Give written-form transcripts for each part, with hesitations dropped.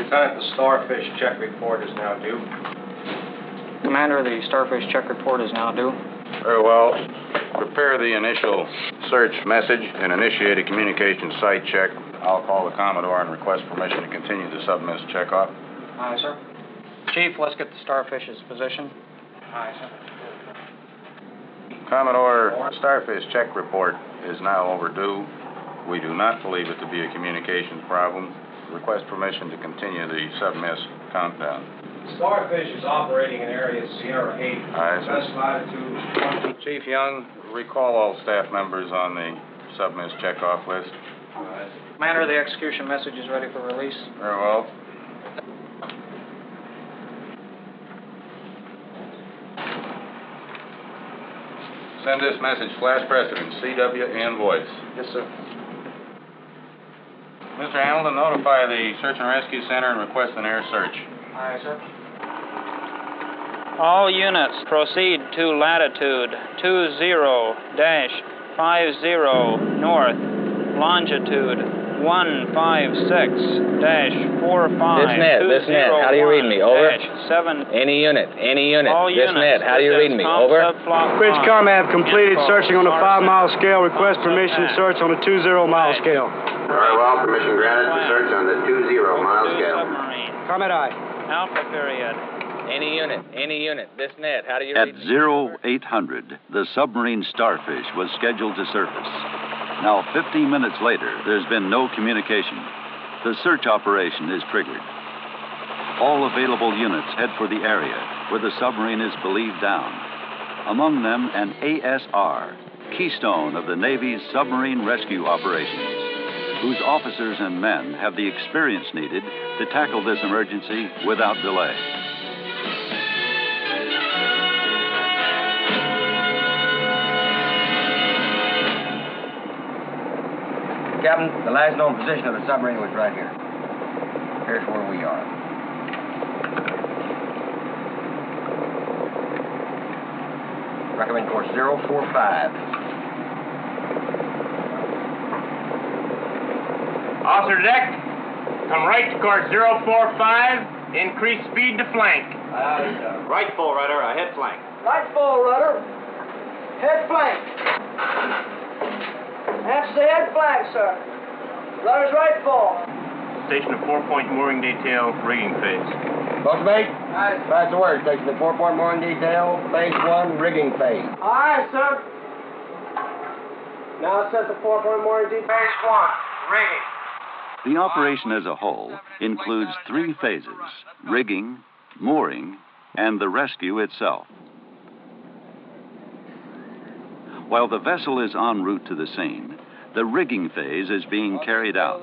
Lieutenant, the Starfish check report is now due. Commander, the Starfish check report is now due. Very well. Prepare the initial search message and initiate a communication site check. I'll call the Commodore and request permission to continue the submiss checkoff. Aye, sir. Chief, let's get the Starfish's position. Aye, sir. Commodore, Starfish check report is now overdue. We do not believe it to be a communications problem. Request permission to continue the submiss countdown. Starfish is operating in area Sierra 8. Aye, sir. Best latitude is 20. Chief Young, recall all staff members on the submiss checkoff list. Commander, the execution message is ready for release. Very well. Send this message flash precedent, CW and voice. Yes, sir. Mr. Hamilton, notify the Search and Rescue Center and request an air search. Aye, sir. All units proceed to latitude 20-50 north, longitude 156-45. This net, how do you read me? Over. 7. Any unit. All This units, net, how do you read me? Over. Bridge Command completed searching on the 5-mile scale. Request permission to search on the 20-mile scale. Very well, permission granted to search on the 20-mile scale. Submarine. Comment aye. Alpha period. Any unit. This net, how do you At read me? 0800, the submarine Starfish was scheduled to surface. Now, 15 minutes later, there's been no communication. The search operation is triggered. All available units head for the area where the submarine is believed down. Among them, an ASR, keystone of the Navy's submarine rescue operations, whose officers and men have the experience needed to tackle this emergency without delay. Captain, the last known position of the submarine was right here. Here's where we are. Recommend course 045. Officer deck, come right to course 045, increase speed to flank. Right full rudder, ahead flank. Right full rudder. Head flank. That's the head flank, sir. Rudder's right full. Station of 4-point mooring detail, rigging phase. Boatswain? Aye. Pass the word. Station the 4-point mooring detail, phase 1, rigging phase. Aye, sir. Now set the 4-point mooring detail. Phase 1, rigging. The operation as a whole includes 3 phases: rigging, mooring, and the rescue itself. While the vessel is en route to the scene, the rigging phase is being carried out.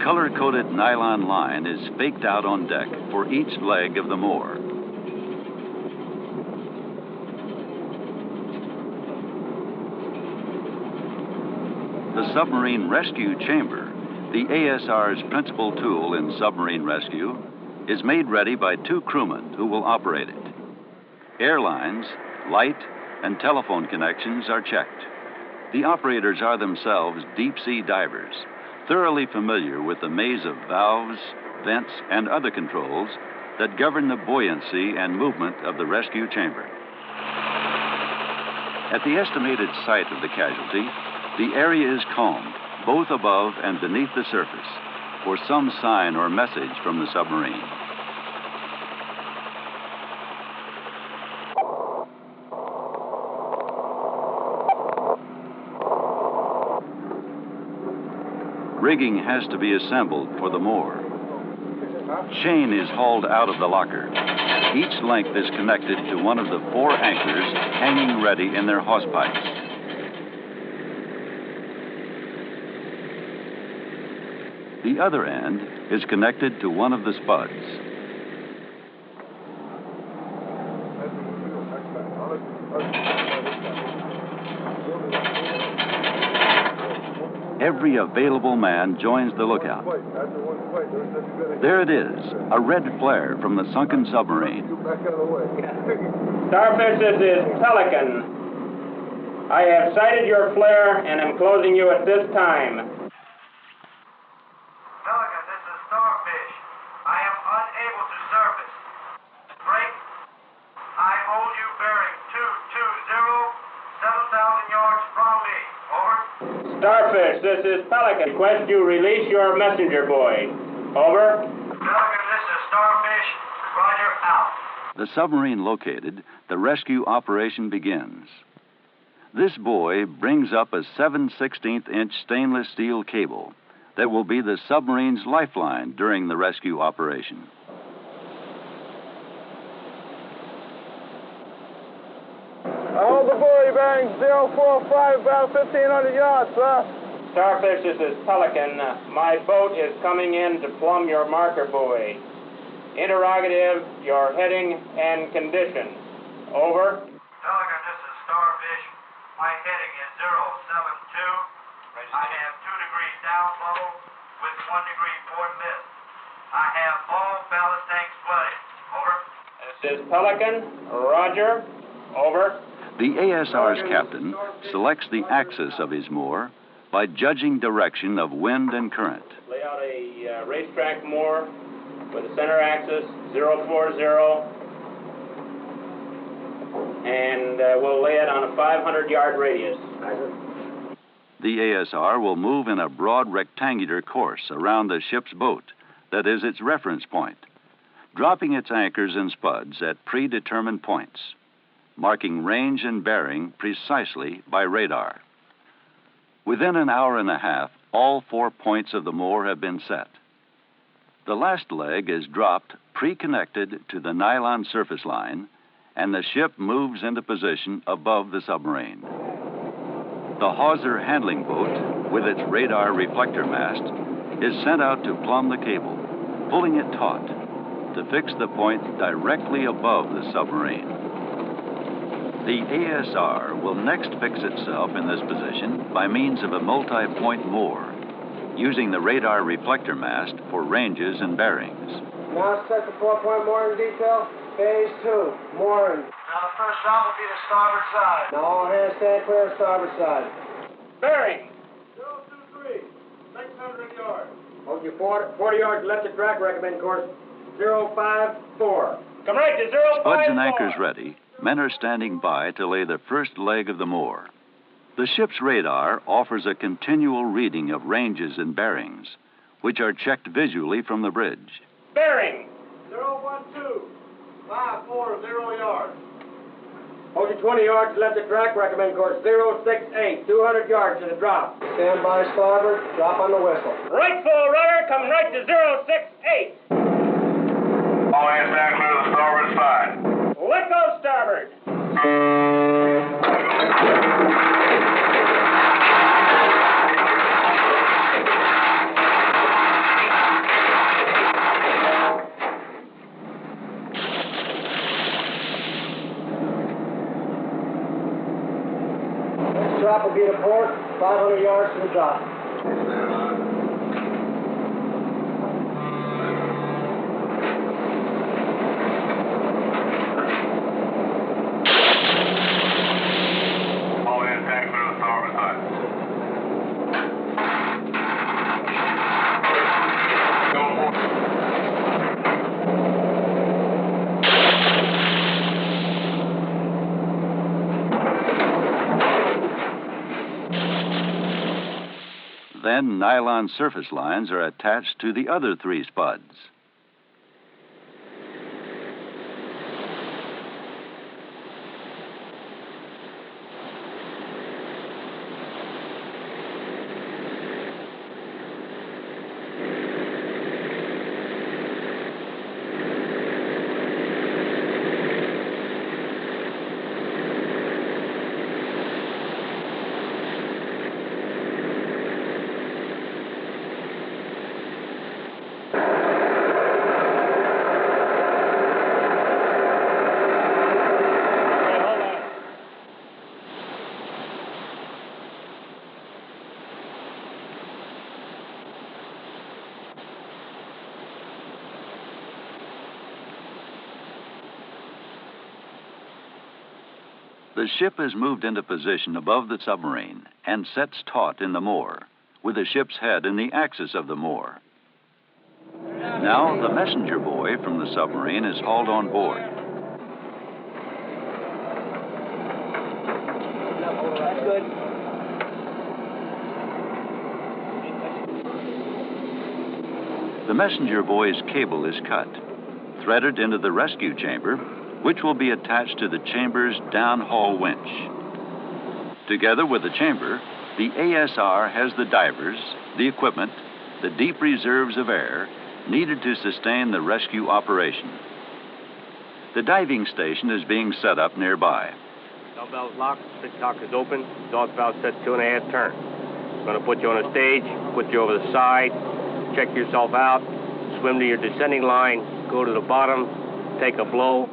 Color-coded nylon line is faked out on deck for each leg of the moor. The submarine rescue chamber, the ASR's principal tool in submarine rescue, is made ready by 2 crewmen who will operate it. Airlines, light, and telephone connections are checked. The operators are themselves deep-sea divers, thoroughly familiar with the maze of valves, vents, and other controls that govern the buoyancy and movement of the rescue chamber. At the estimated site of the casualty, the area is combed, both above and beneath the surface, for some sign or message from the submarine. Rigging has to be assembled for the moor. Chain is hauled out of the locker. Each length is connected to one of the 4 anchors hanging ready in their hawse pipes. The other end is connected to one of the spuds. Every available man joins the lookout. There it is, a red flare from the sunken submarine. Starfish, this is Pelican. I have sighted your flare and am closing you at this time. Pelican, this is Starfish. I am unable to surface. Break. I hold you bearing 220, 7,000 yards from me. Over. Starfish, this is Pelican. Request you release your messenger boy. Over. Pelican, this is Starfish. Roger, out. The submarine located, the rescue operation begins. This buoy brings up a 7/16-inch stainless steel cable that will be the submarine's lifeline during the rescue operation. I hold the buoy bearing 045, about 1,500 yards, sir. Starfish, this is Pelican. My boat is coming in to plumb your marker buoy. Interrogative, your heading and condition. Over. Pelican, this is Starfish. My heading is 072. I have 2 degrees down level with 1 degree port mist. I have all ballast tanks flooded. Over. This is Pelican. Roger. Over. The ASR's captain selects the axis of his moor by judging direction of wind and current. Lay out a racetrack moor with a center axis, 040, and we'll lay it on a 500-yard radius. The ASR will move in a broad rectangular course around the ship's boat, that is its reference point, dropping its anchors and spuds at predetermined points, marking range and bearing precisely by radar. Within an hour and a half, all 4 points of the moor have been set. The last leg is dropped, pre-connected to the nylon surface line, and the ship moves into position above the submarine. The hawser handling boat, with its radar reflector mast, is sent out to plumb the cable, pulling it taut to fix the point directly above the submarine. The ASR will next fix itself in this position by means of a multi-point moor, using the radar reflector mast for ranges and bearings. Now set the 4-point mooring detail. Phase 2, mooring. Now the first stop will be the starboard side. Now all hands stand clear of starboard side. Bearing. 023, 600 yards. Hold you 40 yards left of track. Recommend course 054. Come right to 054. Spuds and anchors ready, men are standing by to lay the first leg of the moor. The ship's radar offers a continual reading of ranges and bearings, which are checked visually from the bridge. Bearing. 012, 540 yards. Hold you 20 yards left of track. Recommend course 068. 200 yards to the drop. Stand by starboard, drop on the whistle. Right full rudder. Come right to 068. All hands down clear to the starboard side. Let go starboard. Next drop will be to port, 500 yards to the drop. All hands down clear to the starboard side. Go for it. Then nylon surface lines are attached to the other 3 spuds. The ship is moved into position above the submarine and sets taut in the moor, with the ship's head in the axis of the moor. Now, the messenger buoy from the submarine is hauled on board. That's good. The messenger buoy's cable is cut, threaded into the rescue chamber, which will be attached to the chamber's downhaul winch. Together with the chamber, the ASR has the divers, the equipment, the deep reserves of air needed to sustain the rescue operation. The diving station is being set up nearby. Dump valve's locked, switch cock is open, exhaust valve set 2.5 turn. I'm going to put you on a stage, put you over the side, check yourself out, swim to your descending line, go to the bottom, take a blow,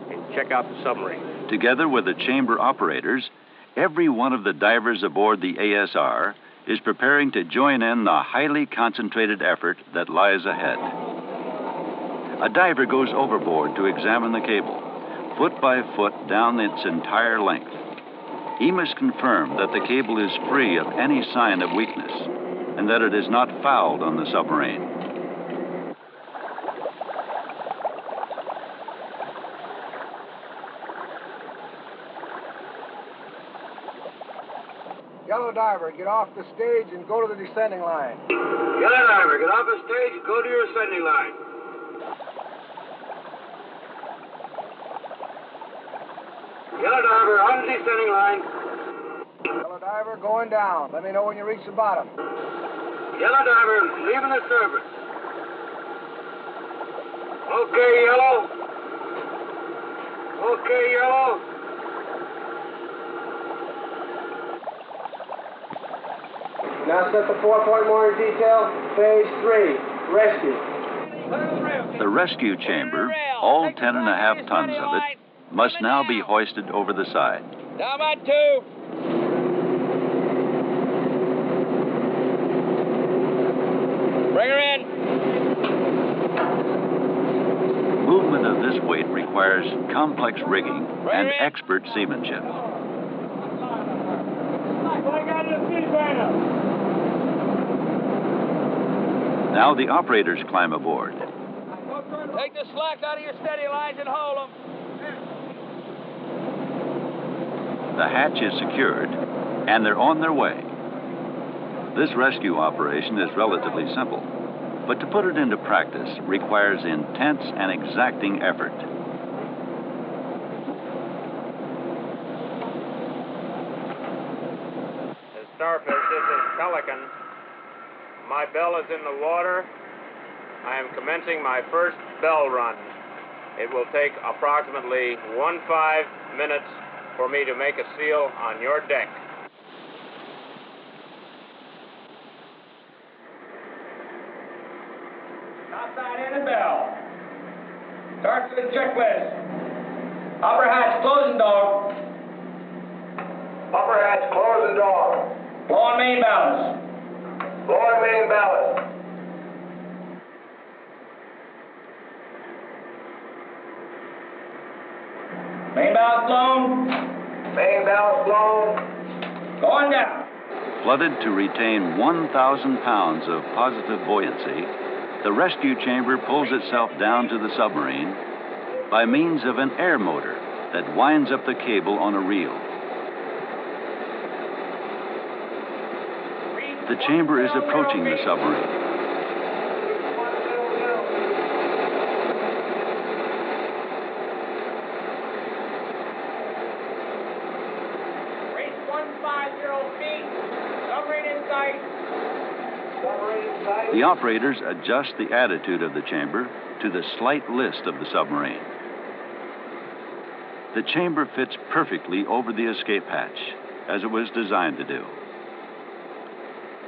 and check out the submarine. Together with the chamber operators, every one of the divers aboard the ASR is preparing to join in the highly concentrated effort that lies ahead. A diver goes overboard to examine the cable, foot by foot down its entire length. He must confirm that the cable is free of any sign of weakness and that it is not fouled on the submarine. Yellow diver, get off the stage and go to the descending line. Yellow diver, get off the stage and go to your ascending line. Yellow diver, on the descending line. Yellow diver, going down. Let me know when you reach the bottom. Yellow diver, leaving the surface. Okay, yellow. Okay, yellow. Now set the 4-point mooring detail, phase 3, rescue. The rescue chamber, all 10.5 tons of it, must now be hoisted over the side. Down by 2. Bring her in. Movement of this weight requires complex rigging and expert seamanship. Now the operators climb aboard. Take the slack out of your steady lines and hold them. The hatch is secured, and they're on their way. This rescue operation is relatively simple, but to put it into practice requires intense and exacting effort. Starfish, this is Pelican. My bell is in the water. I am commencing my first bell run. It will take approximately 15 minutes for me to make a seal on your deck. Outside in the bell. Start to the checklist. Upper hatch closing dog. Upper hatch, close the door. Blow on main ballast. Blowing main ballast. Main ballast blown. Main ballast blown. Going down. Flooded to retain 1,000 pounds of positive buoyancy, the rescue chamber pulls itself down to the submarine by means of an air motor that winds up the cable on a reel. The chamber is approaching the submarine. Race 150 feet. Submarine in sight. The operators adjust the attitude of the chamber to the slight list of the submarine. The chamber fits perfectly over the escape hatch, as it was designed to do.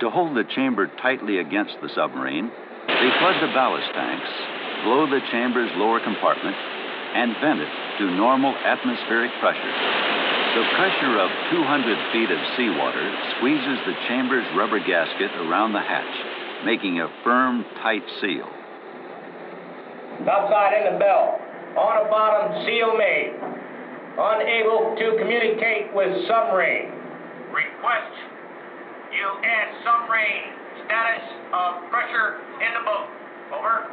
To hold the chamber tightly against the submarine, they flood the ballast tanks, blow the chamber's lower compartment, and vent it to normal atmospheric pressure. The pressure of 200 feet of seawater squeezes the chamber's rubber gasket around the hatch, making a firm, tight seal. Topside in the bell. On the bottom, seal made. unable to communicate with Submarine. Request you add Submarine status of pressure in the boat. Over.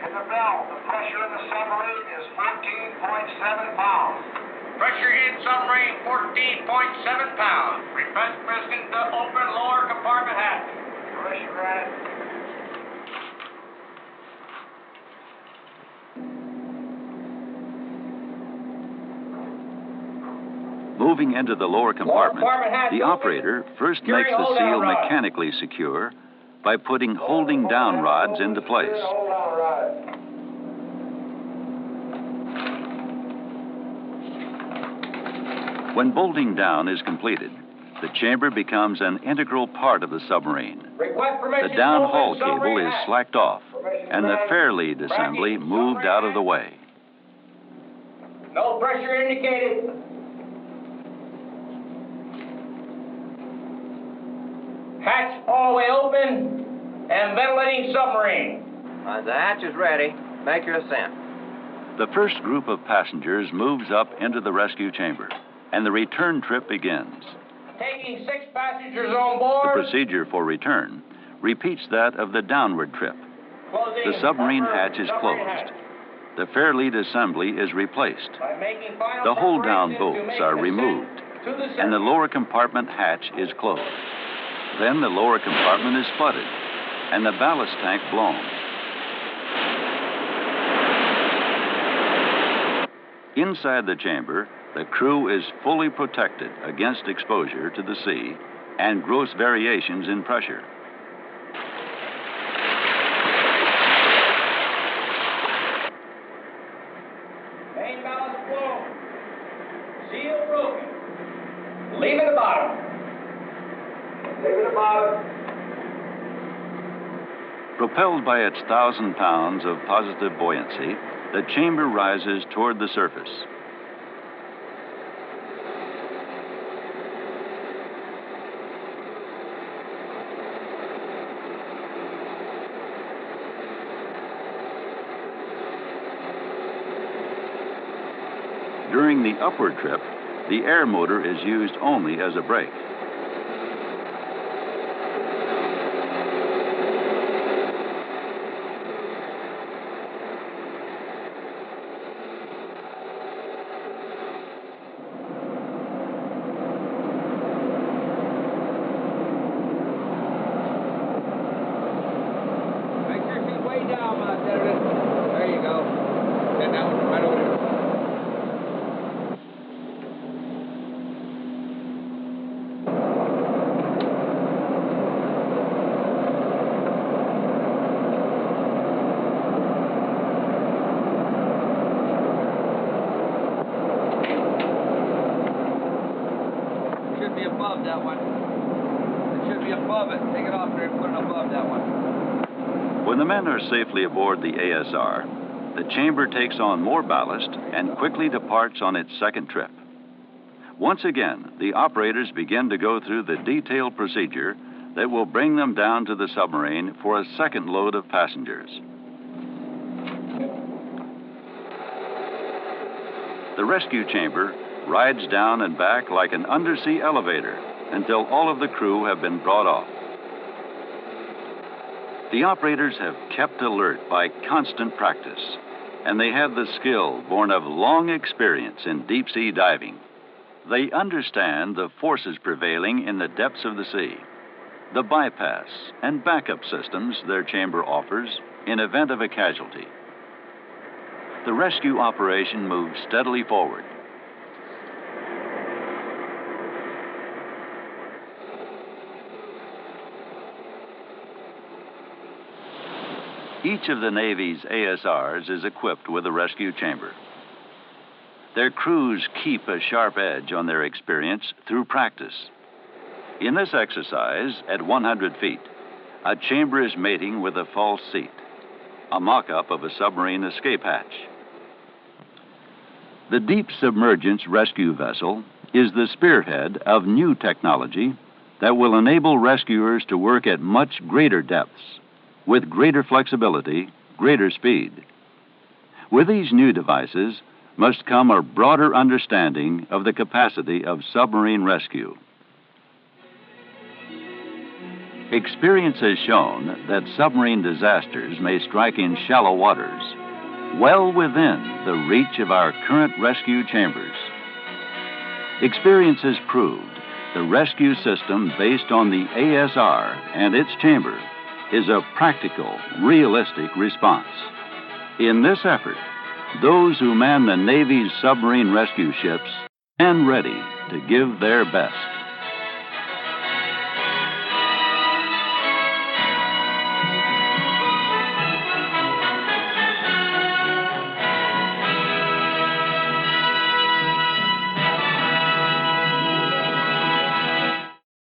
Annabelle, the pressure in the submarine is 14.7 pounds. Pressure in submarine 14.7 pounds. Request permission to open lower compartment hatch. Pressure granted. Moving into the lower compartment, the operator first makes the seal mechanically secure by putting holding down rods into place. When bolting down is completed, the chamber becomes an integral part of the submarine. The downhaul cable is slacked off, and the fairlead assembly moved out of the way. No pressure indicated. Hatch all the way open and ventilating submarine. The hatch is ready. Make your ascent. The first group of passengers moves up into the rescue chamber, and the return trip begins. Taking 6 passengers on The board. procedure for return repeats that of the downward trip. Closing The submarine upper hatch is submarine closed. hatch. The fairlead assembly is replaced. By making final The hold-down preparations to bolts make are an removed, ascent to the and the surface. lower compartment hatch is closed. Then the lower compartment is flooded, and the ballast tank blown. Inside the chamber, the crew is fully protected against exposure to the sea and gross variations in pressure. Main ballast blown. Seal broken. Leaving the bottom. Leaving the bottom. Propelled by its 1,000 pounds of positive buoyancy, the chamber rises toward the surface. During the upward trip, the air motor is used only as a brake. Make sure she's way down, Senator. There you go. Get that one right over there. Should be above that one. It should be above it. Take it off there and put it above that one. When the men are safely aboard the ASR, the chamber takes on more ballast and quickly departs on its second trip. Once again, the operators begin to go through the detailed procedure that will bring them down to the submarine for a second load of passengers. The rescue chamber rides down and back like an undersea elevator until all of the crew have been brought off. The operators have kept alert by constant practice, and they have the skill born of long experience in deep-sea diving. They understand the forces prevailing in the depths of the sea, the bypass and backup systems their chamber offers in event of a casualty. The rescue operation moves steadily forward. Each of the Navy's ASRs is equipped with a rescue chamber. Their crews keep a sharp edge on their experience through practice. In this exercise, at 100 feet, a chamber is mating with a false seat, a mock-up of a submarine escape hatch. The Deep Submergence Rescue Vessel is the spearhead of new technology that will enable rescuers to work at much greater depths, with greater flexibility, greater speed. With these new devices, must come a broader understanding of the capacity of submarine rescue. Experience has shown that submarine disasters may strike in shallow waters, well within the reach of our current rescue chambers. Experience has proved the rescue system based on the ASR and its chamber is a practical, realistic response. In this effort, those who man the Navy's submarine rescue ships stand ready to give their best.